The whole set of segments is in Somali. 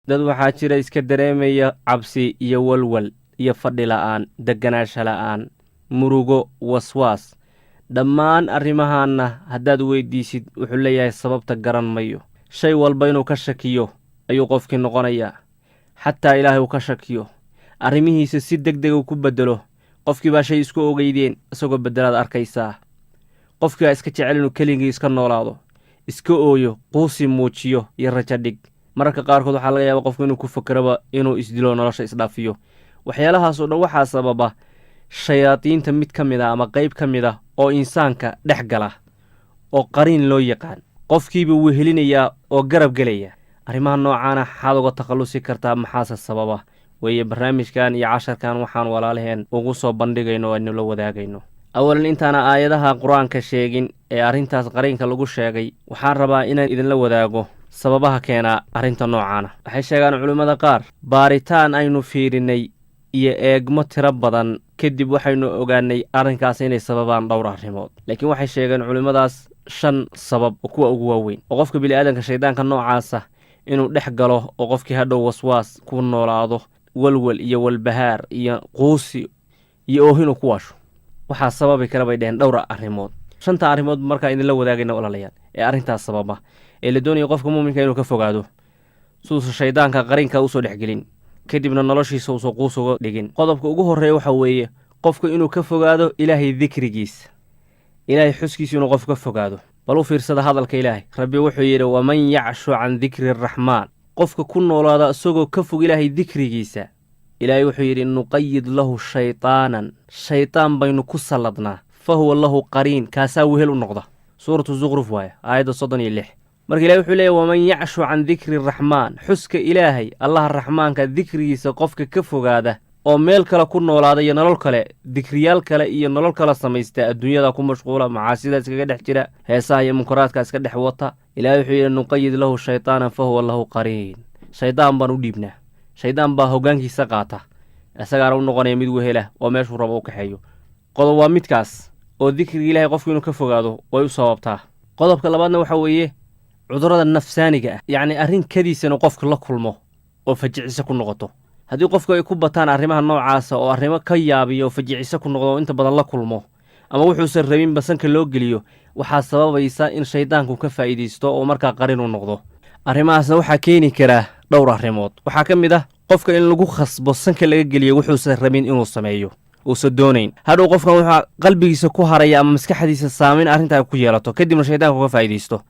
dad waxaa jira iska dareemaya cabsi iyo walwal iyo fadhi la'aan, deganaansho la'aan, murugo, waswaas. dhammaan arrimahaanna haddaad weydiisid wuxuu leeyahay sababta garan mayo. shay walba inuu ka shakiyo ayuu qofkii noqonayaa, xataa ilaahay uu ka shakiyo, arrimihiisa si degdeg uu ku beddelo. qofkii baa shay isku ogeydeen isagoo beddelaad arkaysaa. qofkii baa iska jecel inuu keligii iska noolaado, iska ooyo, quusi muujiyo iyo rajo dhig. mararka qaarkood waxaa laga yaabaa qofku inuu ku fakeraba inuu isdilo, nolosha isdhaafiyo. waxyaalahaas oo dhan waxaa sababa shayaadiinta mid ka mid a ama qayb ka mid ah oo insaanka dhex gala oo qariin loo yaqaan. qofkiiba wuu helinayaa oo garab gelaya. arrimaha noocaana waxaad uga takhallusi kartaa, maxaase sababa weeye barnaamijkan iyo casharkan waxaan walaalaheen ugu soo bandhigayno oo aynu la wadaagayno. awalan intaana aayadaha qur-aanka sheegin ee arrintaas qariinka lagu sheegay, waxaan rabaa inaan idinla wadaago sababaha keenaa arrinta noocaana. waxay sheegaan culimmada qaar, baaritaan aynu fiirinnay iyo eegmo tiro badan kadib waxaynu ogaanay arrinkaas inay sababaan dhowr arrimood. laakiin waxay sheegeen culimmadaas 5 sabab oo kuwa ugu waaweyn oo qofka bini'aadanka shaydaanka noocaasa inuu dhex galo oo qofkii hadhow waswaas ku noolaado, walwal iyo walbahaar iyo quusi iyo oohin ku washo. waxaa sababi kara bay dheheen dhowr arrimood. 5 arrimood markaa idinla wadaagayna walaalayaal ee arrintaas sababa ee la doonayo qofka muuminka inuu ka fogaado suusa shaydaanka qariinka u soo dhexgelin, kadibna noloshiisa uusan quus uga dhigin. qodobka ugu horreeya waxa weeye qofka inuu ka fogaado ilaahay dikrigiisa, ilaahay xuskiisa inuu qof ka fogaado. bal u fiirsada hadalka ilaahay. rabbi wuxuu yidhi, waman yacshu can dikri araxmaan, qofka ku noolaada isagoo ka fog ilaahay dikrigiisa, ilaahay wuxuu yidhi nuqayid lahu shaytaanan, shaytaan baynu ku salladnaa, fa huwa lahu qariin, kaasaa wehel u noqda. suuratu zuqruf waaya aayadda 36. marka ilahay wuxuu leeyahy waman yacshu can dikri araxmaan, xuska ilaahay allaha raxmaanka dikrigiisa qofka ka fogaada oo meel kale ku noolaada iyo nolol kale, dikriyaal kale iyo nolol kale samaysta, adduunyada ku mashquula, macaasida iskaga dhex jira, heesaha iyo munkaraadka iska dhex wata, ilaahay wuxuu yidhi nuqayid lahu shaytaanan fa huwa lahu qariin, shaydaan baan u dhiibnaa, shaydaan baa hoggaankiisa qaata, isagaana u noqonaya mid wehelah oo meeshuu rabo u kaxeeyo. qodob waa midkaas oo dikriga ilaahay qofku inuu ka fogaado way u sababtaa. qodobka labaadna waxa weeye cudurrada nafsaaniga ah, yacni arrin kadiisa inuu qofka la kulmo oo fajicisa ku noqoto. haddii qofku ay ku bataan arrimaha noocaasa oo arrimo ka yaabiyo oo fajicisa ku noqdo oo inta badan la kulmo, ama wuxuusan rabin basanka loo geliyo, waxaa sababaysa in shaydaanku ka faa'iidaysto oo markaa qarin u noqdo. arrimahaasna waxaa keeni karaa dhowr arrimood. waxaa ka mid ah qofka in lagu khasbo sanka laga geliyo wuxuusan rabin inuu sameeyo, uusan doonayn. hadhow qofkan waxaa qalbigiisa ku haraya ama maskaxdiisa saamayn arrinta ay ku yeelato, kadibna shaydaanku ka faa'iidaysto.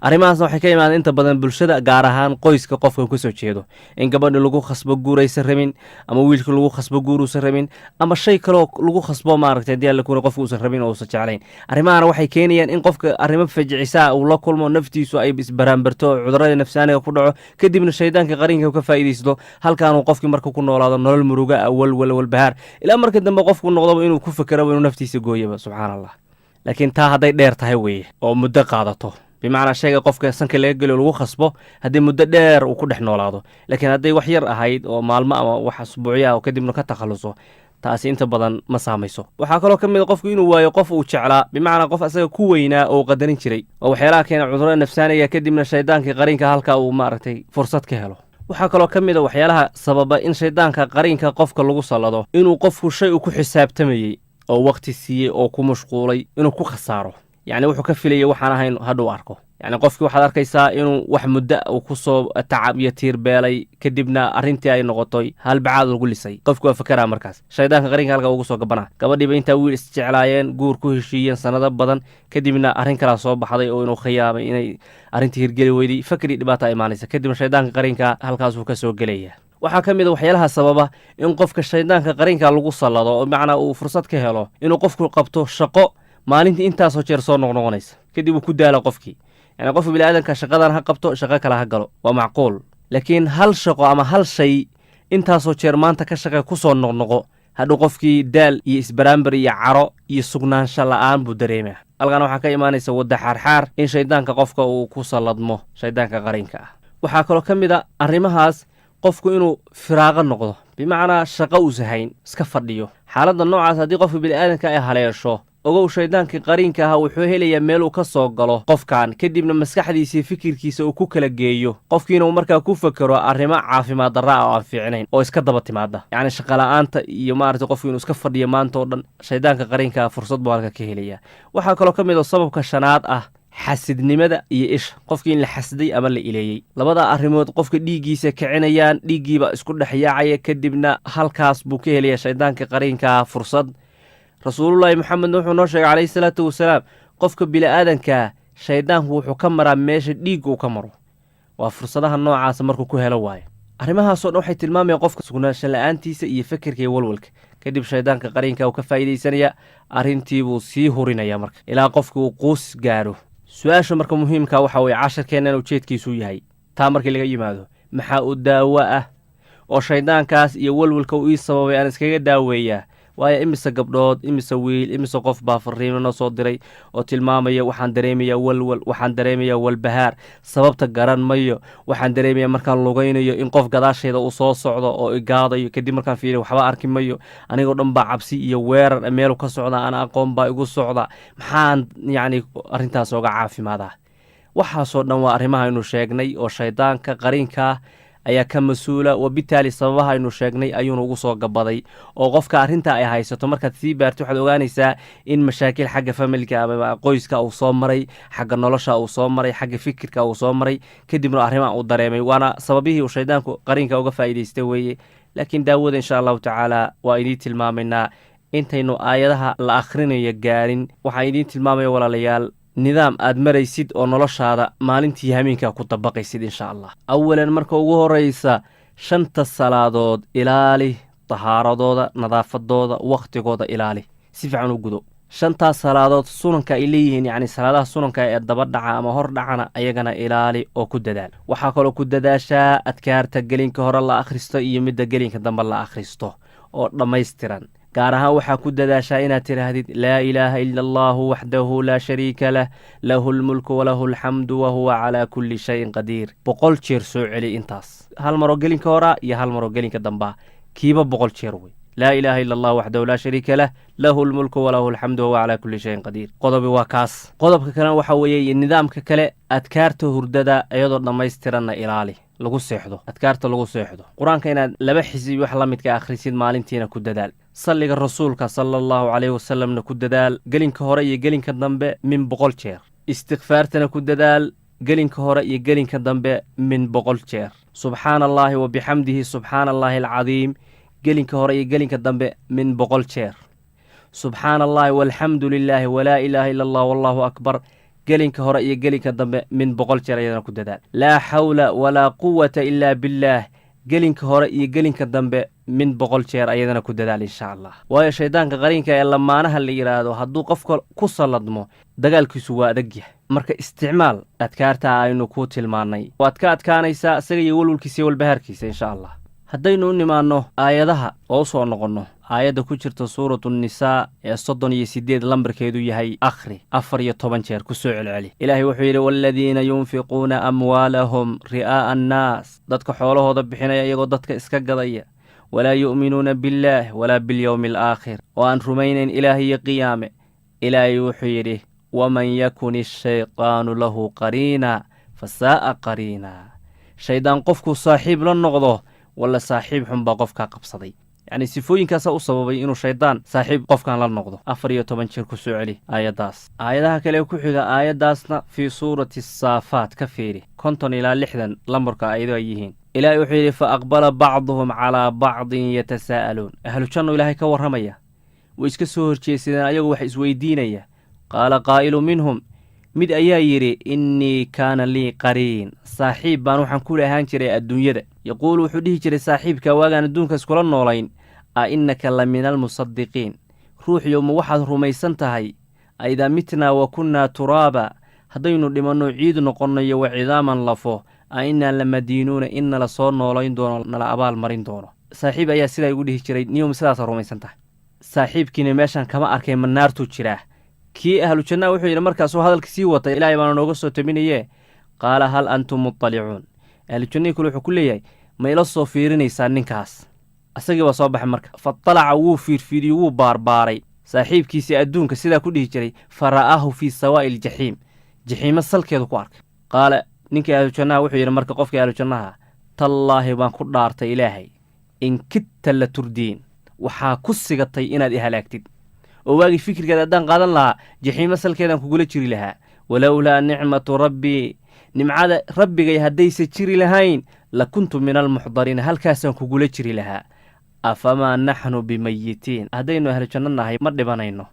arrimahaasna waxay ka imaadeen inta badan bulshada, gaar ahaan qoyska qofka ka soo jeedo, in gabadhi lagu khasbo guuraysan rabin, ama wiilka lagu khasbo guuruusan rabin, ama shay kaloo lagu khasbo maaragtay haddii alla kuna qofka uusan rabin oo uusan jeclayn. arrimahana waxay keenayaan in qofka arrimo fajicisaa uu la kulmo, naftiisu ay isbaraanbarto, cudurrada nafsaaniga ku dhaco, kadibna shaydaanka qariinka ka faa'iidaysto, halkaanuu qofkii marka ku noolaado nolol muruga ah, walbahaar, ilaa marka dambe qofku noqdoba inuu ku fakeraba inuu naftiisa gooyaba. subxaan allah. laakiin taa hadday dheer tahay weeye oo muddo qaadato, bimacnaa shayga qofka sanka laga geliyo lagu khasbo haddii muddo dheer uu ku dhex noolaado. laakiin hadday wax yar ahayd oo maalmo ama wax asbuucyo ah oo kadibna ka takhalluso, taasi inta badan ma saamayso. waxaa kaloo ka mid a qofku inuu waayo qof uu jeclaa, bimacnaa qof asaga ku weynaa oo qadarin jiray, oo waxyaalaha keena cudurrada nafsaaniga, kadibna shaydaankii qariinka halkaa uu maaragtay fursad ka helo. waxaa kaloo ka mid a waxyaalaha sababa in shaydaanka qariinka qofka lagu sallado, inuu qofku shay uu ku xisaabtamayey oo waqti siiyey oo ku mashquulay inuu ku khasaaro. yacni wuxuu ka filayay waxaan ahayn hadhuu arko. yacni qofkii waxaad arkaysaa inuu wax muddo uu ku soo tacab iyo tiirbeelay, kadibna arrintii ay noqotay halbacaad lagu lisay. qofku waa fakeraa markaas, shaydaanka qariinka halkaa ugu soo gabanaa. gabadhiiba intaa wiil isjeclaayeen, guur ku heshiiyeen sannado badan, kadibna arrin kalaa soo baxday oo inuu khiyaamay, inay arrintii hirgeli weyday, fakri dhibaata imaanaysa, kadibna shaydaanka qariinka halkaasuu ka soo gelaya. waxaa ka mid a waxyaalaha sababa in qofka shaydaanka qariinka lagu sallado oo macnaa uu fursad ka helo inuu qofku qabto shaqo maalintii intaasoo jeer soo noqnoqonaysa, kadib uu ku daala qofkii. yacni qofka bini'aadanka shaqadan ha qabto, shaqo kale ha galo, waa macquul. laakiin hal shaqo ama hal shay intaasoo jeer maanta ka shaqee ku soo noqnoqo, hadhuu qofkii daal iyo isbaraambar iyo caro iyo sugnaansho la'aan buu dareemaa. halkaana waxaa ka imaanaysa wadda xaarxaar in shaydaanka qofka uu ku salladmo, shaydaanka qariinka ah. waxaa kaloo ka mid a arrimahaas qofku inuu firaaqo noqdo, bimacnaa shaqo uusan hayn, iska fadhiyo. xaaladda noocaas haddii qofka bini'aadanka ay haleesho ogow shaydaankii qariinka ahaa wuxuu helayaa meel uu ka soo galo qofkan kadibna maskaxdiisa iyo fikirkiisa uu ku kala geeyo qofkiina uu markaa ku fekero arrimo caafimaad darra ah oo aan fiicnayn oo iska daba timaada yacni shaqala'aanta iyo maaragtay qofku inuu iska fadhiyo maanta oo dhan shaydaanka qariinka ah fursad buu halka ka helayaa waxaa kaloo ka mid oo sababka shanaad ah xasidnimada iyo isha qofkii in la xasday ama la ileeyey labadaa arrimood qofka dhiiggiisa kicinayaan dhiiggiiba isku dhex yaacaya kadibna halkaas buu ka helayaa shaydaanka qariinka ah fursad rasuulullaahi moxamedna wuxuu noo sheegay calayhi salaatu wasalaam qofka bili'aadankaa shayddaanku wuxuu ka maraa meesha dhiigga uu ka maro waa fursadaha noocaasa markuu ku helo waayo arrimahaasoo dhan waxay tilmaamayaan qofka sugnaansho la'aantiisa iyo fikirka iyo walwalka kadib shayddaanka qariinka uu ka faa'iidaysanaya arrintiibuu sii hurinaya marka ilaa qofka uu quus gaadho su-aasha marka muhiimka waxa weeye casharkeennan ujeedkiisuu yahay taa markii laga yimaado maxaa u daawo ah oo shayddaankaas iyo walwalka uu ii sababay aan iskaga daaweeyaa waayo imise gabdhood imise wiil imise qof baa fariimo noo soo diray oo tilmaamaya waxaan dareemayaa walwal waxaan dareemayaa walbahaar sababta garan mayo waxaan dareemayaa markaan lugaynayo in qof gadaashayda uu soo socdo oo igaadayo kadib markaan fiiriyo waxba arki mayo anigoo dhan baa cabsi iyo weerar meelu ka socda aan aqoon baa igu socda maxaan yacni arrintaas ooga caafimaadaa waxaasoo dhan waa arrimaha aynu sheegnay oo shayddaanka qariinkaa ayaa ka mas-uula wabitaali sababaha aynu sheegnay ayuuna ugu soo gabaday oo qofka arrintaa ay haysato markaad sii baarto waxaad ogaanaysaa in mashaakil xagga familka ama qoyska uu soo maray xagga nolosha uu soo maray xagga fikirka uu soo maray kadibna arrimaha uu dareemay waana sababihii uu shayddaanku qariinka uga faa'iidaystay weeye laakiin daawada insha allahu tacaala waa idiin tilmaamaynaa intaynu aayadaha la akhrinayo gaarin waxaan idiin tilmaamaya walaalayaal nidaam aad maraysid oo noloshaada maalintii hameenkaa ku dabaqaysid insha allah awalan marka ugu horraysa 5 salaadood ilaali tahaaradooda nadaafadooda wakhtigooda ilaali si fiican u gudo 5 salaadood sunanka ay leeyihiin yacni salaadaha sunanka ee daba dhaca ama hor dhacana ayagana ilaali oo ku dadaal waxaa kaloo ku dadaashaa adkaarta gelinka hore la akhristo iyo midda gelinka dambe la akhristo oo dhammaystiran gaar ahaan waxaa ku dadaashaa inaad tidhaahdid laa ilaaha ila allaahu waxdahu laa shariika lah lahu lmulku walahu alxamdu wahuwa calaa kulli shayin qadiir 100 jeer soo celi intaas hal maroo gelinka horaa iyo hal maroo gelinka dambaa kiiba 100 jeer wey laa ilaaha ila allah waxdahu laa shariika lah lahu lmulku walahu alxamdu wahuwa calaa kulli shayin qadiir qodobi waa kaas qodobka kalena waxa weeye nidaamka kale adkaarta hurdada iyadoo dhammaystiranna ilaali lagu seexdo adkaarta lagu seexdo qur-aanka inaad 2 xisib wax la midka akhrisid maalintiina ku dadaal salliga rasuulka sala allahu calayhi wasalamna ku dadaal gelinka hore iyo gelinka dambe min 100 jeer istikfaartana ku dadaal gelinka hore iyo gelinka dambe min 100 jeer subxaana allaahi wa bixamdihi subxaana allaahi alcadiim gelinka hore iyo gelinka dambe min 100 jeer subxaana allaahi walxamdu lilaahi walaa ilaaha ila allah wallaahu akbar gelinka hore iyo gelinka dambe min 100 jeer ayadana ku dadaal laa xawla walaa quwata ilaa billaah gelinka hore iyo gelinka dambe min 100 jeer ayadana ku dadaal insha allah waayo shayddaanka qariinka ee lamaanaha la yidhaahdo hadduu qofka ku salladmo dagaalkiisu waa adag yahay marka isticmaal adkaarta aynu ku tilmaannay waad ka adkaanaysaa isaga iyo walwalkiisa iyo walbahaarkiisa insha allah haddaynu u nimaanno aayadaha oo u soo noqonno aayadda ku jirta suuratu nisaa ee 38 lambarkeedu yahay akhri 14 jeer ku soo celceli ilaahay wuxuu yidhi waaladiina yunfiquuna amwaalahum ri'aa'a annaas dadka xoolahooda bixinaya iyagoo dadka iska gadaya walaa yu'minuuna billaah walaa bilyowmi alaakhir oo aan rumaynayn ilaah iyo qiyaame ilaahay wuxuu yidhi waman yakun ishaytaanu lahu qariina fasaa'a qariina shayddaan qofkuu saaxiib la noqdo walla saaxiib xun baa qofkaa qabsaday yacni sifooyinkaasaa u sababay inuu shayddaan saaxiib qofkan la noqdo 14 jeer ku soo celi aayaddaas aayadaha kale ku xiga aayaddaasna fii suurati saafaat ka fiiri 50 ilaa 60 lambarka ayadoo ay yihiin ilaahay wuxuu yidhi fa aqbala bacduhum calaa bacdin yatasaa'aluun ahlu jannu ilaahay ka warramaya way iska soo horjeesadeen ayagu wax isweydiinaya qaala qaa'ilu minhum mid ayaa yidhi innii kaana lii qariin saaxiib baan waxaan ku lahaan jiray adduunyada yaquulu wuxuu dhihi jiray saaxiibka waagaan adduunka iskula noolayn a innaka la min almusaddiqiin ruuxyow ma waxaad rumaysan tahay aidaa mitnaa wa kunnaa turaaba haddaynu dhimanno ciid noqonno iyo wa cidaaman lafo a innaa lamadiinuuna in nala soo noolayn doono nala abaal marin doono saaxiib ayaa sidaa igu dhihi jiray niyom sidaasaa rumaysan tahay saaxiibkiina meeshaan kama arkay ma naartuu jiraa kii ahlu jannaa wuxuu yidhi markaasuu hadalka sii watay ilaahay baana nooga soo taminayee qaala hal antum muطalicuun ahlu jannihii kule wuxuu ku leeyahay ma ila soo fiirinaysaa ninkaas asagii baa soo baxay marka fatalaca wuu fiirfiiriyey wuu baarbaaray saaxiibkiisii adduunka sidaa ku dhihi jiray fara'aahu fii sawaa'i aljaxiim jaxiimo salkeedu ku arkay qaala ninkii ahlujannaha wuxuu yidhi marka qofkii ahlujannaha tallaahi baan ku dhaartay ilaahay in kidta la turdiin waxaa ku sigatay inaad i halaagtid oo waagii fikirkeeda haddaan qaadan lahaa jaxiimo salkeedaan kugula jiri lahaa walowlaa nicmatu rabbii nimcada rabbigay haddaysa jiri lahayn la kuntu min almuxdariina halkaasaan kugula jiri lahaa afamaa naxnu bimayitiin haddaynu ahlu janno nahay ma dhibanayno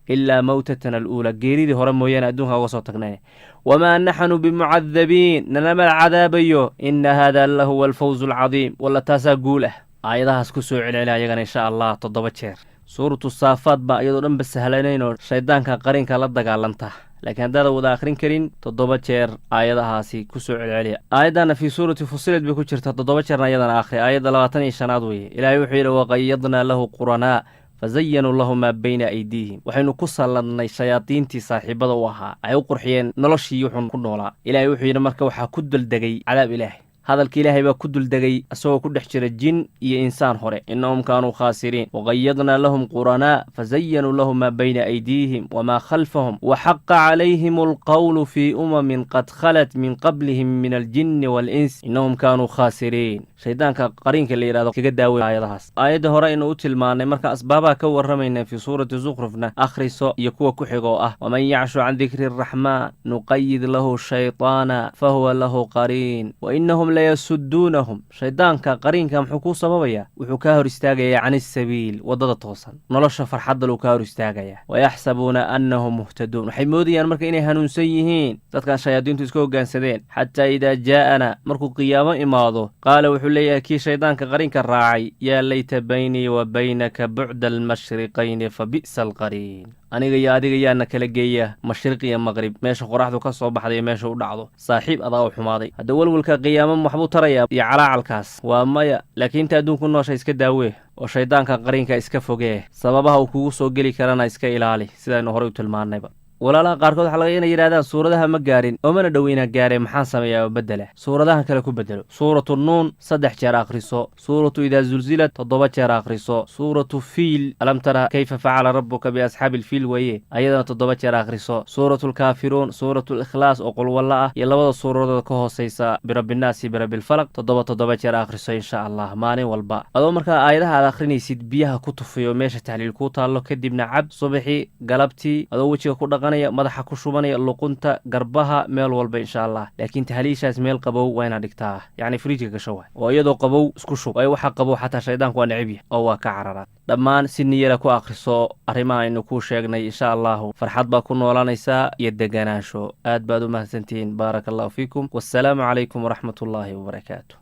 ilaa mawtatana aluula geeridii hore mooyaane adduunka uga soo tagnay wamaa naxnu bimucadabiin nalama cadaabayo ina haadaa lahuwa alfawzu alcadiim walla taasaa guul ah aayadahaas ku soo celceli ayagana insha allah 7 jeer suuratu saafaad baa iyadoo dhanba sahlanaynoo shayddaanka qarinka la dagaalanta laakiin haddaadan wada akhrin karin 7 jeer aayadahaasi ku soo celceliya aayaddaana fii suurati fusilad bay ku jirta 7 jeerna ayadana akhri aayadda 25aad weeye ilaahay wuxuu yidhi waqayadnaa lahu quranaa fazayanuu lahu maa bayna aydiihim waxaynu ku salladnay shayaadiintii saaxiibada u ahaa ay u qurxiyeen noloshii wuxuun ku noolaa ilaahay wuxuu yidhi marka waxaa ku duldegay cadaab ilaahay hadalka ilaahay baa ku duldegay isagoo ku dhex jira jin iyo insaan hore innahum kaanuu khaasiriin waqayadnaa lahum quranaa fazayanuu lahu maa bayna aydiihim wamaa khalfahum waxaqa calayhim alqawlu fii umamin qad khalat min qablihim min aljinni waalins innahum kaanuu khaasiriin shayddaanka qariinka la yidhahdo kaga daawey aayadahaas aayadda hore aynu u tilmaannay marka asbaabaha ka warramayna fii suurati zukrufna akhriso iyo kuwa ku xigoo ah waman yacshu can dikri araxmaan nuqayid lahu shaytaana fahuwa lahu qariin wainahum layasuduunahum shayddaanka qariinka muxuu kuu sababayaa wuxuu kaa hor istaagayaa can isabiil waddada toosan nolosha farxaddaluu kaa hor istaagayaa wayaxsabuuna annahum muhtaduun waxay moodayaan marka inay hanuunsan yihiin dadkan shayaadiintu iska hoggaansadeen xataa idaa jaa'ana markuu qiyaamo imaado qaala wuxuu leeyahay kii shayddaanka qariinka raacay yaa layta baynii wa baynaka bucda almashriqayni fa bi'sa alqariin aniga iyo adiga yaana kala geeya mashriq iyo maqrib meesha qoraxdu ka soo baxday iyo meesha u dhacdo saaxiib adaa u xumaaday hadda welwelka qiyaamo waxbuu tarayaa iyo calaacalkaas waa maya laakiin inta adduunku noosha iska daawee oo shayddaanka qariinka iska fogee sababaha uu kugu soo geli karana iska ilaali sidaynu horey u tilmaannayba walaalaha qaarkood waxaa laga inay yidhahdaan suuradaha ma gaarin oo mana dhoweyna gaareen maxaan sameeyaa oo beddela suuradahan kale ku beddelo suuratu nuun 3 jeer akhriso suuratu idaa zulzilad 7 jeer akhriso suuratu fiil alam tara kayfa facala rabbuka biasxaabi ilfiil weeye ayadana 7 jeer akhriso suuratu lkaafiruun suuratu likhlaas oo qulwalla ah iyo labada suuradood ka hoosaysa birabbinnaas iyo birabbilfalaq 7 jeer akhriso insha allah maalin walba adoo markaa aayadaha aad akhrinaysid biyaha ku tufiyo meesha taxliil kuu taallo kadibna cab subaxii galabtii adoo wejiga ku dhaqan madaxa ku shubanaya luqunta garbaha meel walba insha allah laakiin tahliishaas meel qabow waa inaad dhigtaa yacni fridjka gasho waay oo iyadoo qabow isku shub waayo waxa qabow xataa shayddaanku waa necibya oo waa ka cararaad dhammaan si niyala ku akhriso arrimaha aynu kuu sheegnay insha allahu farxad baa ku noolanaysaa iyo deganaansho aad baad u mahadsantihiin baaraka allahu fiikum wassalaamu calaykum waraxmatullaahi wabarakaatu